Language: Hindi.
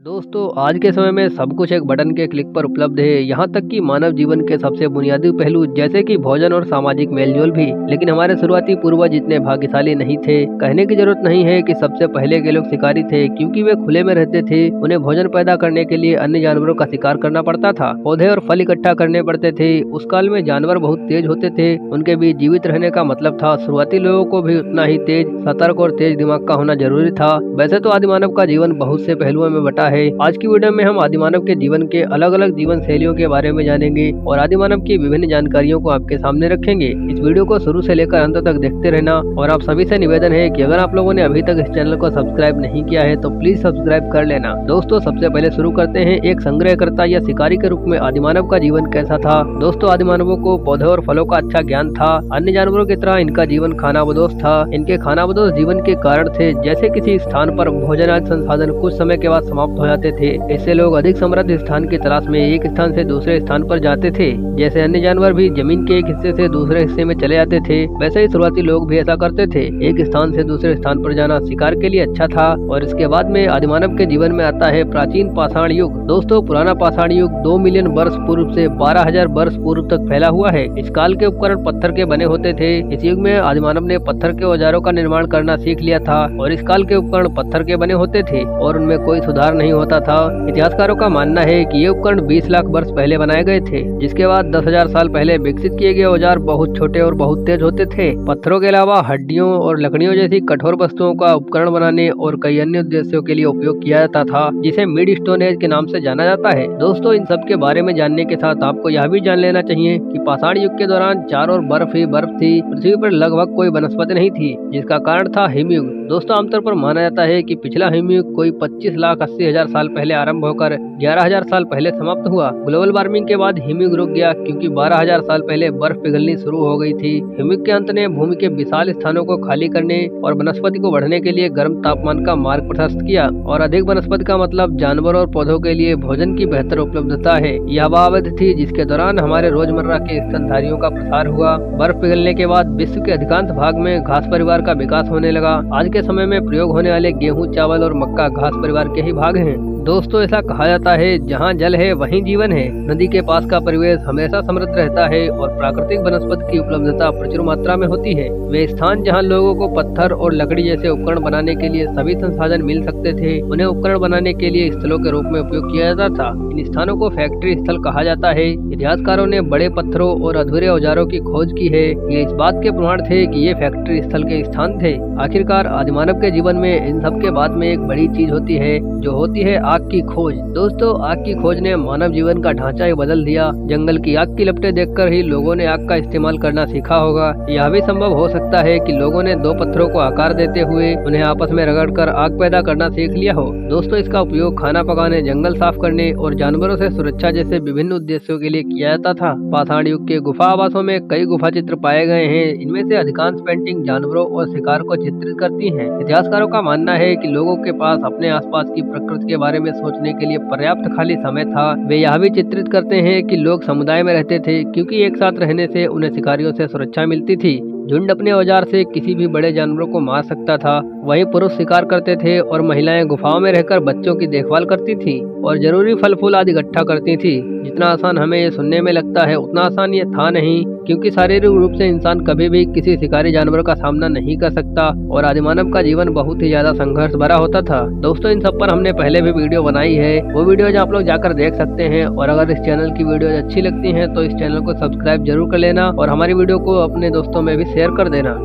दोस्तों आज के समय में सब कुछ एक बटन के क्लिक पर उपलब्ध है, यहाँ तक कि मानव जीवन के सबसे बुनियादी पहलू जैसे कि भोजन और सामाजिक मेलजोल भी। लेकिन हमारे शुरुआती पूर्वज इतने भाग्यशाली नहीं थे। कहने की जरूरत नहीं है कि सबसे पहले के लोग शिकारी थे, क्योंकि वे खुले में रहते थे। उन्हें भोजन पैदा करने के लिए अन्य जानवरों का शिकार करना पड़ता था, पौधे और फल इकट्ठा करने पड़ते थे। उस काल में जानवर बहुत तेज होते थे, उनके बीच जीवित रहने का मतलब था शुरुआती लोगों को भी उतना ही तेज, सतर्क और तेज दिमाग का होना जरूरी था। वैसे तो आदिमानव का जीवन बहुत से पहलुओं में बटा है। आज की वीडियो में हम आदिमानव के जीवन के अलग अलग जीवन शैलियों के बारे में जानेंगे और आदिमानव की विभिन्न जानकारियों को आपके सामने रखेंगे। इस वीडियो को शुरू से लेकर अंत तक देखते रहना और आप सभी से निवेदन है कि अगर आप लोगों ने अभी तक इस चैनल को सब्सक्राइब नहीं किया है तो प्लीज सब्सक्राइब कर लेना। दोस्तों सबसे पहले शुरू करते हैं एक संग्रहकर्ता या शिकारी के रूप में आदिमानव का जीवन कैसा था। दोस्तों आदिमानवों को पौधों और फलों का अच्छा ज्ञान था। अन्य जानवरों की तरह इनका जीवन खानाबदोश था। इनके खानाबदोश जीवन के कारण थे, जैसे किसी स्थान पर भोजन आदि संसाधन कुछ समय के बाद समाप्त हो जाते थे। इससे लोग अधिक समृद्ध स्थान की तलाश में एक स्थान से दूसरे स्थान पर जाते थे। जैसे अन्य जानवर भी जमीन के एक हिस्से से दूसरे हिस्से में चले जाते थे, वैसे ही शुरुआती लोग भी ऐसा करते थे। एक स्थान से दूसरे स्थान पर जाना शिकार के लिए अच्छा था। और इसके बाद में आदिमानव के जीवन में आता है प्राचीन पाषाण युग। दोस्तों पुराना पाषाण युग 2 मिलियन वर्ष पूर्व से 12,000 वर्ष पूर्व तक फैला हुआ है। इस काल के उपकरण पत्थर के बने होते थे। इस युग में आदिमानव ने पत्थर के औजारों का निर्माण करना सीख लिया था और इस काल के उपकरण पत्थर के बने होते थे और उनमें कोई सुधार नहीं होता था। इतिहासकारों का मानना है कि ये उपकरण 20 लाख वर्ष पहले बनाए गए थे, जिसके बाद 10,000 साल पहले विकसित किए गए औजार बहुत छोटे और बहुत तेज होते थे। पत्थरों के अलावा हड्डियों और लकड़ियों जैसी कठोर वस्तुओं का उपकरण बनाने और कई अन्य उद्देश्यों के लिए उपयोग किया जाता था, जिसे मिड स्टोन एज के नाम से जाना जाता है। दोस्तों इन सब के बारे में जानने के साथ आपको यह भी जान लेना चाहिए कि पाषाण युग के दौरान चारों ओर बर्फ ही बर्फ थी। पृथ्वी पर लगभग कोई वनस्पति नहीं थी, जिसका कारण था हिमयुग। दोस्तों आमतौर पर माना जाता है कि पिछला हिमयुग कोई 25,80,000 साल पहले आरंभ होकर 11,000 साल पहले समाप्त हुआ। ग्लोबल वार्मिंग के बाद हिमयुग रुक गया, क्योंकि 12,000 साल पहले बर्फ पिघलनी शुरू हो गई थी। हिमयुग के अंत ने भूमि के विशाल स्थानों को खाली करने और वनस्पति को बढ़ने के लिए गर्म तापमान का मार्ग प्रशस्त किया। और अधिक वनस्पति का मतलब जानवरों और पौधों के लिए भोजन की बेहतर उपलब्धता है। यह वह अवधि थी जिसके दौरान हमारे रोजमर्रा के स्तनधारियों का प्रसार हुआ। बर्फ पिघलने के बाद विश्व के अधिकांश भाग में घास परिवार का विकास होने लगा। आज के समय में प्रयोग होने वाले गेहूं, चावल और मक्का घास परिवार के ही भाग हैं। दोस्तों ऐसा कहा जाता है जहाँ जल है वहीं जीवन है। नदी के पास का परिवेश हमेशा समृद्ध रहता है और प्राकृतिक वनस्पति की उपलब्धता प्रचुर मात्रा में होती है। वे स्थान जहाँ लोगों को पत्थर और लकड़ी जैसे उपकरण बनाने के लिए सभी संसाधन मिल सकते थे, उन्हें उपकरण बनाने के लिए स्थलों के रूप में उपयोग किया जाता था। इन स्थानों को फैक्ट्री स्थल कहा जाता है। इतिहासकारों ने बड़े पत्थरों और अधूरे औजारों की खोज की है। ये इस बात के प्रमाण थे कि ये फैक्ट्री स्थल के स्थान थे। आखिरकार आदिमानव के जीवन में इन सब के बाद में एक बड़ी चीज होती है, जो होती है आग की खोज। दोस्तों आग की खोज ने मानव जीवन का ढांचा ही बदल दिया। जंगल की आग की लपटें देखकर ही लोगों ने आग का इस्तेमाल करना सीखा होगा। यह भी संभव हो सकता है कि लोगों ने दो पत्थरों को आकार देते हुए उन्हें आपस में रगड़कर आग पैदा करना सीख लिया हो। दोस्तों इसका उपयोग खाना पकाने, जंगल साफ करने और जानवरों से सुरक्षा जैसे विभिन्न उद्देश्यों के लिए किया जाता था। पाषाण युग के गुफा आवासों में कई गुफा चित्र पाए गए हैं। इनमें से अधिकांश पेंटिंग जानवरों और शिकार को चित्रित करती हैं। इतिहासकारों का मानना है कि लोगों के पास अपने आसपास की प्रकृति के बारे में सोचने के लिए पर्याप्त खाली समय था। वे यह भी चित्रित करते हैं कि लोग समुदाय में रहते थे, क्योंकि एक साथ रहने से उन्हें शिकारियों से सुरक्षा मिलती थी। झुंड अपने औजार से किसी भी बड़े जानवरों को मार सकता था। वहीं पुरुष शिकार करते थे और महिलाएं गुफाओं में रहकर बच्चों की देखभाल करती थी और जरूरी फल फूल आदि इकट्ठा करती थी। जितना आसान हमें ये सुनने में लगता है, उतना आसान ये था नहीं, क्योंकि शारीरिक रूप से इंसान कभी भी किसी शिकारी जानवर का सामना नहीं कर सकता और आदिमानव का जीवन बहुत ही ज्यादा संघर्ष भरा होता था। दोस्तों इन सब पर हमने पहले भी वीडियो बनाई है, वो वीडियो आप लोग जाकर देख सकते हैं। और अगर इस चैनल की वीडियो अच्छी लगती है तो इस चैनल को सब्सक्राइब जरूर कर लेना और हमारी वीडियो को अपने दोस्तों में भी शेयर कर देना।